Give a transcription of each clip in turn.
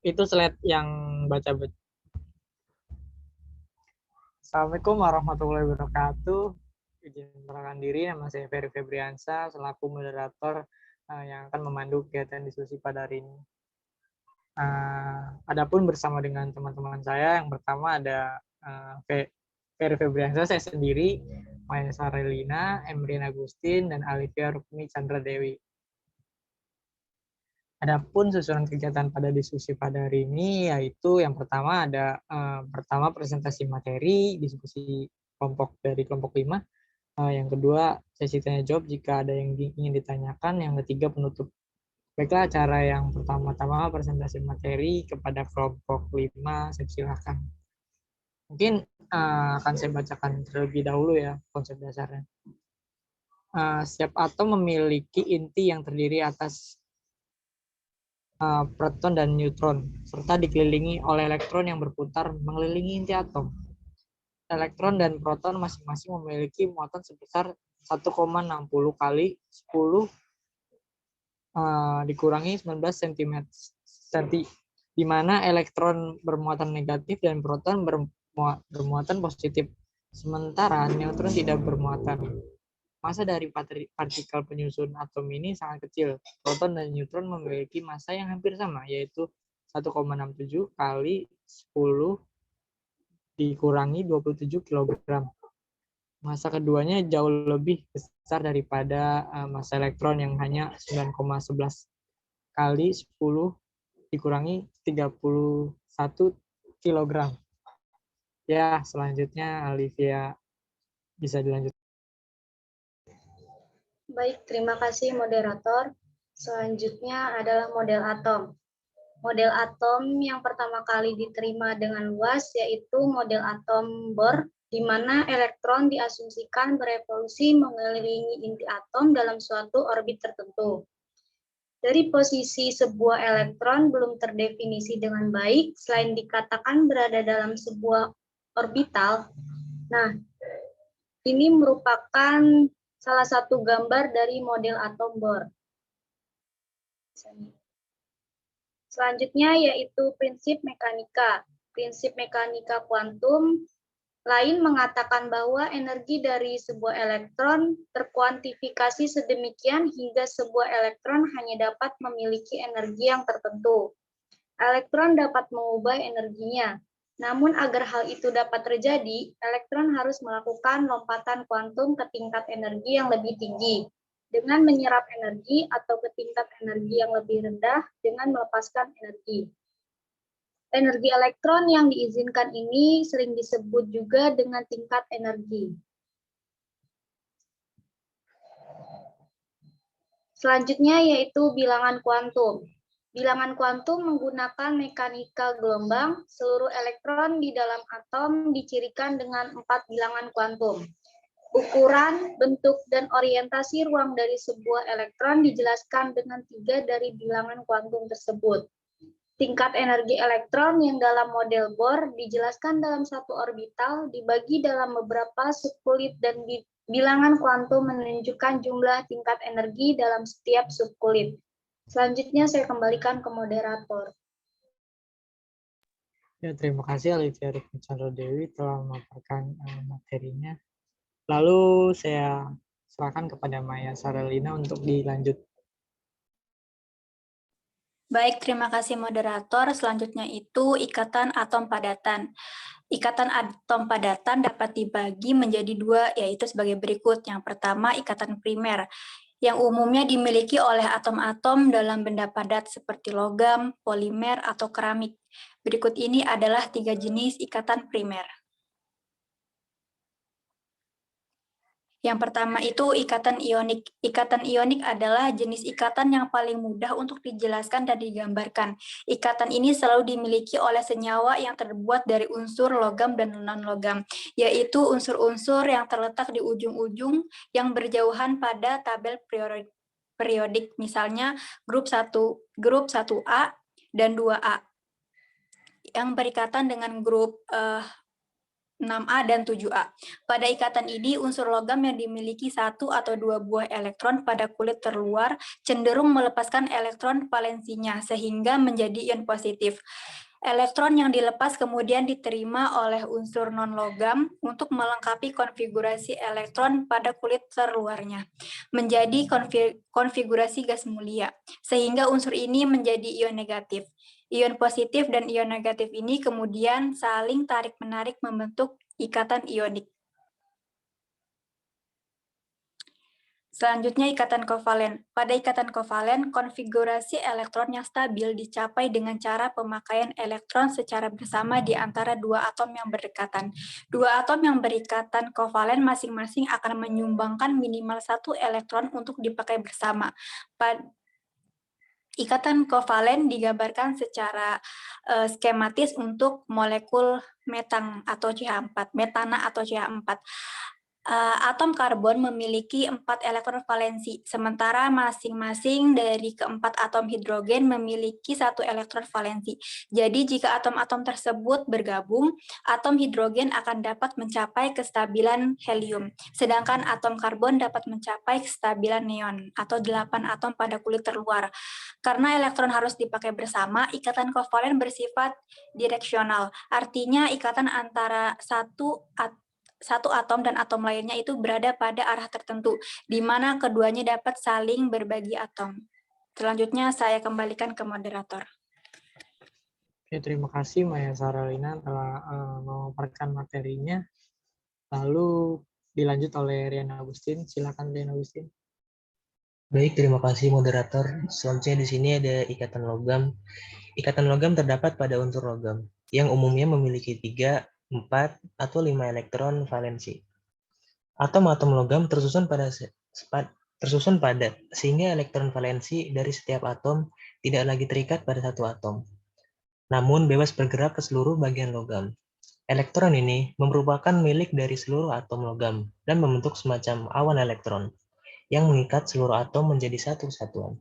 itu slide yang baca. Assalamualaikum warahmatullahi wabarakatuh. Izin memperkenalkan diri, nama saya Ferry Febriansa selaku moderator yang akan memandu kegiatan diskusi pada hari ini. Adapun bersama dengan teman-teman saya, yang pertama ada Ferry Febriansa, saya sendiri, Maya Sarelina, Emrin Agustin, dan Alivia Rukmi Chandra Dewi. Adapun susunan kegiatan pada diskusi pada hari ini yaitu yang pertama ada pertama presentasi materi diskusi kelompok dari kelompok 5. Yang kedua sesi tanya jawab jika ada yang ingin ditanyakan. Yang ketiga penutup. Baiklah, cara yang pertama-tama presentasi materi kepada kelompok 5, saya silakan. Mungkin akan saya bacakan terlebih dahulu ya konsep dasarnya. Setiap atom memiliki inti yang terdiri atas proton dan neutron, serta dikelilingi oleh elektron yang berputar mengelilingi inti atom. Elektron dan proton masing-masing memiliki muatan sebesar 1,60 kali 10 dikurangi 19 cm, di mana elektron bermuatan negatif dan proton bermuatan positif, sementara neutron tidak bermuatan. Massa dari partikel penyusun atom ini sangat kecil. Proton dan neutron memiliki massa yang hampir sama, yaitu 1,67 kali 10 dikurangi 27 kg. Massa keduanya jauh lebih besar daripada massa elektron yang hanya 9,11 kali 10 dikurangi 31 kg. Ya, selanjutnya Olivia bisa dilanjutkan. Baik, terima kasih moderator. Selanjutnya adalah model atom. Model atom yang pertama kali diterima dengan luas yaitu model atom Bohr, di mana elektron diasumsikan berevolusi mengelilingi inti atom dalam suatu orbit tertentu. Dari posisi sebuah elektron belum terdefinisi dengan baik, selain dikatakan berada dalam sebuah orbital. Nah, ini merupakan salah satu gambar dari model atom Bohr. Selanjutnya yaitu prinsip mekanika. Prinsip mekanika kuantum lain mengatakan bahwa energi dari sebuah elektron terkuantifikasi sedemikian hingga sebuah elektron hanya dapat memiliki energi yang tertentu. Elektron dapat mengubah energinya. Namun agar hal itu dapat terjadi, elektron harus melakukan lompatan kuantum ke tingkat energi yang lebih tinggi dengan menyerap energi atau ke tingkat energi yang lebih rendah dengan melepaskan energi. Energi elektron yang diizinkan ini sering disebut juga dengan tingkat energi. Selanjutnya yaitu bilangan kuantum. Bilangan kuantum menggunakan mekanika gelombang. Seluruh elektron di dalam atom dicirikan dengan 4 bilangan kuantum. Ukuran, bentuk, dan orientasi ruang dari sebuah elektron dijelaskan dengan 3 dari bilangan kuantum tersebut. Tingkat energi elektron yang dalam model Bohr dijelaskan dalam satu orbital dibagi dalam beberapa subkulit dan bilangan kuantum menunjukkan jumlah tingkat energi dalam setiap subkulit. Selanjutnya saya kembalikan ke moderator. Ya, terima kasih Alivia Rukmi Chandra Dewi telah memaparkan materinya. Lalu saya serahkan kepada Maya Sarelina untuk dilanjut. Baik, terima kasih moderator. Selanjutnya itu ikatan atom padatan. Ikatan atom padatan dapat dibagi menjadi 2, yaitu sebagai berikut. Yang pertama, ikatan primer, yang umumnya dimiliki oleh atom-atom dalam benda padat seperti logam, polimer, atau keramik. Berikut ini adalah 3 jenis ikatan primer. Yang pertama itu ikatan ionik. Ikatan ionik adalah jenis ikatan yang paling mudah untuk dijelaskan dan digambarkan. Ikatan ini selalu dimiliki oleh senyawa yang terbuat dari unsur logam dan non-logam, yaitu unsur-unsur yang terletak di ujung-ujung yang berjauhan pada tabel periodik, misalnya grup 1A dan 2A, yang berikatan dengan grup 6A dan 7A. Pada ikatan ini, unsur logam yang dimiliki 1 atau 2 buah elektron pada kulit terluar cenderung melepaskan elektron valensinya sehingga menjadi ion positif. Elektron yang dilepas kemudian diterima oleh unsur non-logam untuk melengkapi konfigurasi elektron pada kulit terluarnya, menjadi konfigurasi gas mulia, sehingga unsur ini menjadi ion negatif. Ion positif dan ion negatif ini kemudian saling tarik-menarik membentuk ikatan ionik. Selanjutnya ikatan kovalen. Pada ikatan kovalen, konfigurasi elektron yang stabil dicapai dengan cara pemakaian elektron secara bersama di antara dua atom yang berdekatan. Dua atom yang berikatan kovalen masing-masing akan menyumbangkan minimal 1 elektron untuk dipakai bersama. Ikatan kovalen digambarkan secara skematis untuk molekul metang atau CH4, metana atau CH4. Atom karbon memiliki 4 elektron valensi, sementara masing-masing dari keempat atom hidrogen memiliki 1 elektron valensi. Jadi jika atom-atom tersebut bergabung, atom hidrogen akan dapat mencapai kestabilan helium, sedangkan atom karbon dapat mencapai kestabilan neon atau 8 atom pada kulit terluar. Karena elektron harus dipakai bersama, ikatan kovalen bersifat direksional, artinya ikatan antara satu atom dan atom lainnya itu berada pada arah tertentu, di mana keduanya dapat saling berbagi atom. Selanjutnya saya kembalikan ke moderator. Oke, terima kasih Maya Saralina telah memaparkan materinya. Lalu dilanjut oleh Rian Agustin. Silakan Rian Agustin. Baik, terima kasih moderator. Selanjutnya di sini ada ikatan logam. Ikatan logam terdapat pada unsur logam yang umumnya memiliki 3, 4, atau 5 elektron valensi. Atom-atom logam tersusun padat, sehingga elektron valensi dari setiap atom tidak lagi terikat pada satu atom, namun bebas bergerak ke seluruh bagian logam. Elektron ini merupakan milik dari seluruh atom logam dan membentuk semacam awan elektron yang mengikat seluruh atom menjadi satu kesatuan.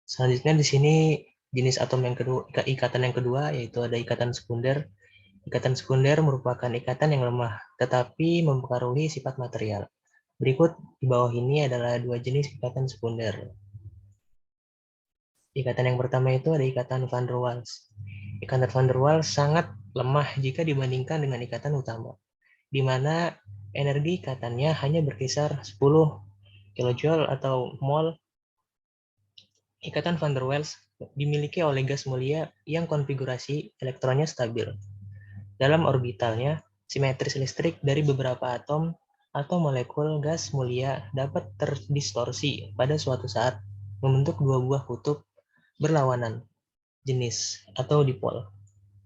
Selanjutnya di sini jenis atom yang kedua, ikatan yang kedua, yaitu ada ikatan sekunder. Ikatan sekunder merupakan ikatan yang lemah, tetapi mempengaruhi sifat material. Berikut di bawah ini adalah 2 jenis ikatan sekunder. Ikatan yang pertama itu ada ikatan van der Waals. Ikatan van der Waals sangat lemah jika dibandingkan dengan ikatan utama, di mana energi ikatannya hanya berkisar 10 kJ atau mol. Ikatan van der Waals dimiliki oleh gas mulia yang konfigurasi elektronnya stabil. Dalam orbitalnya, simetris listrik dari beberapa atom atau molekul gas mulia dapat terdistorsi pada suatu saat, membentuk 2 buah kutub berlawanan jenis atau dipol.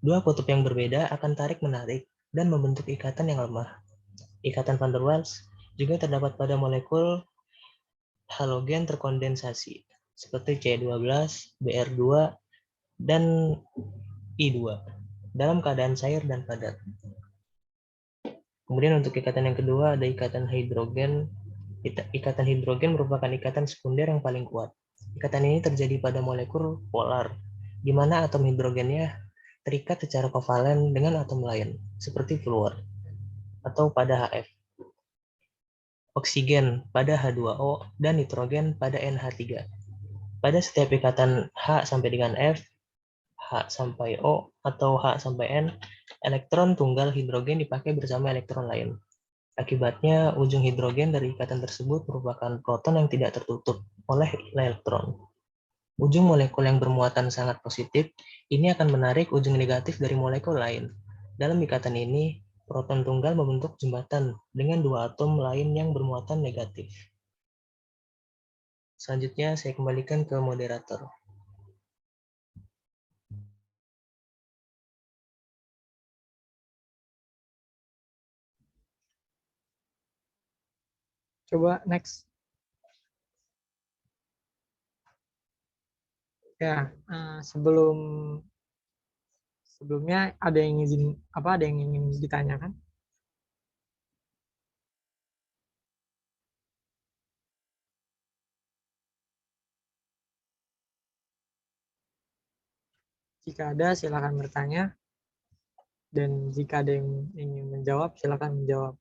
2 kutub yang berbeda akan tarik-menarik dan membentuk ikatan yang lemah. Ikatan van der Waals juga terdapat pada molekul halogen terkondensasi seperti C12, Br2, dan I2 dalam keadaan cair dan padat. Kemudian untuk ikatan yang kedua ada ikatan hidrogen. Ikatan hidrogen merupakan ikatan sekunder yang paling kuat. Ikatan ini terjadi pada molekul polar, di mana atom hidrogennya terikat secara kovalen dengan atom lain, seperti fluor, atau pada HF. Oksigen pada H2O, dan nitrogen pada NH3. Pada setiap ikatan H sampai dengan F, H sampai O, atau H sampai N, elektron tunggal hidrogen dipakai bersama elektron lain. Akibatnya, ujung hidrogen dari ikatan tersebut merupakan proton yang tidak tertutup oleh elektron. Ujung molekul yang bermuatan sangat positif, ini akan menarik ujung negatif dari molekul lain. Dalam ikatan ini, proton tunggal membentuk jembatan dengan 2 atom lain yang bermuatan negatif. Selanjutnya, saya kembalikan ke moderator. Coba next. Ya, sebelumnya ada yang ingin ditanyakan? Jika ada, silakan bertanya. Dan jika ada yang ingin menjawab, silakan menjawab.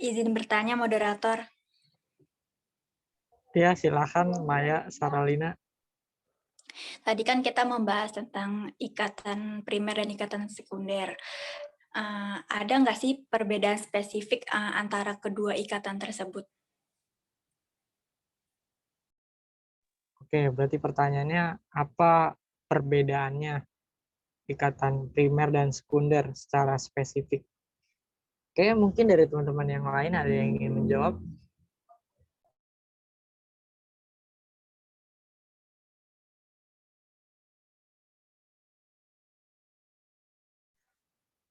Izin bertanya, moderator. Ya, silakan Maya Saralina. Tadi kan kita membahas tentang ikatan primer dan ikatan sekunder. Ada nggak sih perbedaan spesifik antara kedua ikatan tersebut? Oke, berarti pertanyaannya apa perbedaannya ikatan primer dan sekunder secara spesifik? Oke, mungkin dari teman-teman yang lain ada yang ingin menjawab.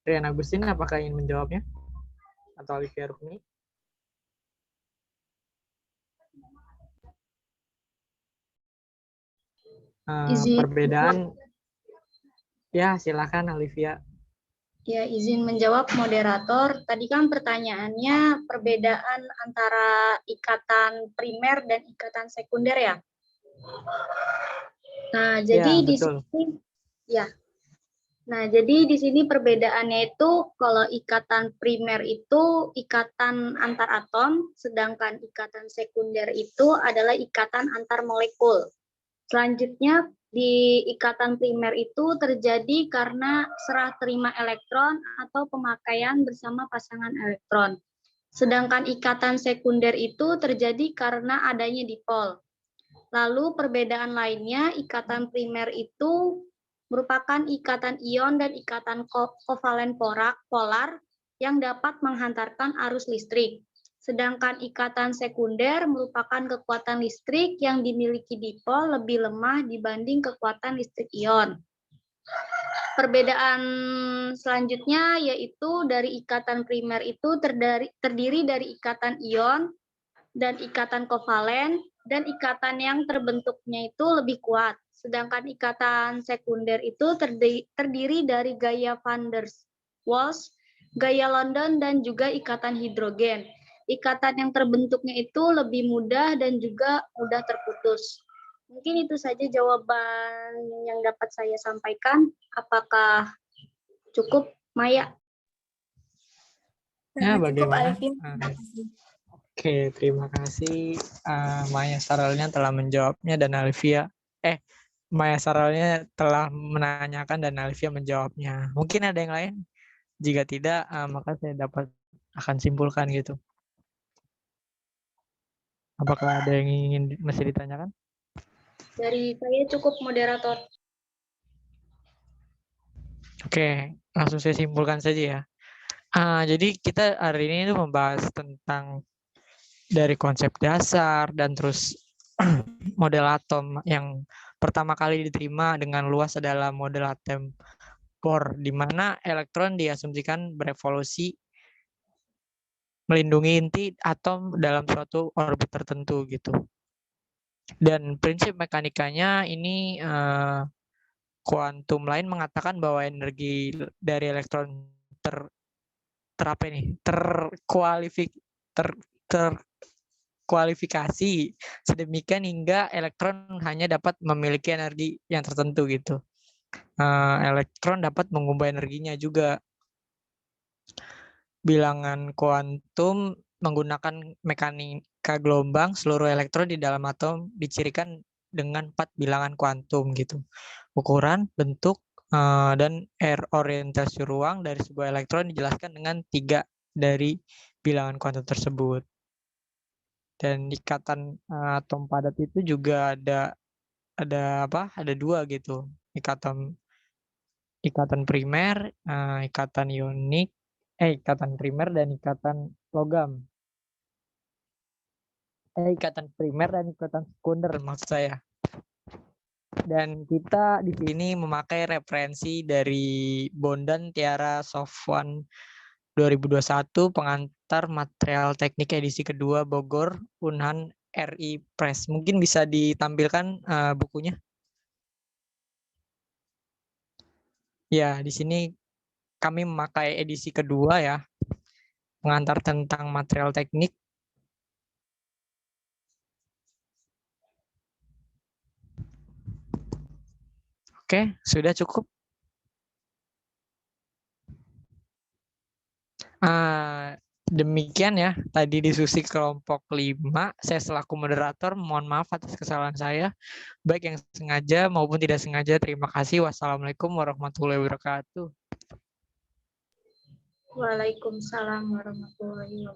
Rian Agustin, apakah ingin menjawabnya? Atau Olivia Rukmi? Perbedaan, ya silakan Olivia. Ya, izin menjawab moderator. Tadi kan pertanyaannya perbedaan antara ikatan primer dan ikatan sekunder ya. Nah, jadi Ya, di betul. sini ya. Nah, jadi di sini perbedaannya itu kalau ikatan primer itu ikatan antar atom, sedangkan ikatan sekunder itu adalah ikatan antar molekul. Selanjutnya, di ikatan primer itu terjadi karena serah terima elektron atau pemakaian bersama pasangan elektron. Sedangkan ikatan sekunder itu terjadi karena adanya dipol. Lalu perbedaan lainnya, ikatan primer itu merupakan ikatan ion dan ikatan kovalen polar yang dapat menghantarkan arus listrik. Sedangkan ikatan sekunder merupakan kekuatan listrik yang dimiliki dipol lebih lemah dibanding kekuatan listrik ion. Perbedaan selanjutnya yaitu dari ikatan primer itu terdiri dari ikatan ion dan ikatan kovalen, dan ikatan yang terbentuknya itu lebih kuat. Sedangkan ikatan sekunder itu terdiri dari gaya van der Waals, gaya London, dan juga ikatan hidrogen. Ikatan yang terbentuknya itu lebih mudah dan juga mudah terputus. Mungkin itu saja jawaban yang dapat saya sampaikan. Apakah cukup, Maya? Ya, Cukup, bagaimana? Alvin. Oke, terima kasih Maya Saralina telah menjawabnya dan Alvia. Maya Saralina telah menanyakan dan Alvia menjawabnya. Mungkin ada yang lain? Jika tidak, maka saya akan simpulkan gitu. Apakah ada yang ingin masih ditanyakan? Dari saya cukup, moderator. Oke, langsung saya simpulkan saja ya. Jadi kita hari ini membahas tentang dari konsep dasar dan terus model atom yang pertama kali diterima dengan luas adalah model atom Bohr, di mana elektron diasumsikan berevolusi melindungi inti atom dalam suatu orbit tertentu gitu. Dan prinsip mekanikanya ini kuantum lain mengatakan bahwa energi dari elektron terkualifikasi sedemikian hingga elektron hanya dapat memiliki energi yang tertentu gitu. Elektron dapat mengubah energinya juga. Bilangan kuantum menggunakan mekanika gelombang, seluruh elektron di dalam atom dicirikan dengan 4 bilangan kuantum gitu. Ukuran, bentuk, dan orientasi ruang dari sebuah elektron dijelaskan dengan 3 dari bilangan kuantum tersebut. Dan ikatan atom padat itu juga ada 2 gitu. Ikatan primer, ikatan ionik, ikatan primer dan ikatan logam. Ikatan primer dan ikatan sekunder maksud saya. Dan kita di sini memakai referensi dari Bondan Tiara Sofwan 2021, pengantar material teknik edisi kedua Bogor, Unhan RI Press. Mungkin bisa ditampilkan bukunya. Ya, di sini kami memakai edisi kedua ya. pengantar tentang material teknik. Oke, sudah cukup. Demikian ya, tadi diskusi kelompok 5. Saya selaku moderator, mohon maaf atas kesalahan saya, baik yang sengaja maupun tidak sengaja. Terima kasih. Wassalamualaikum warahmatullahi wabarakatuh. Waalaikumsalam warahmatullahi wabarakatuh.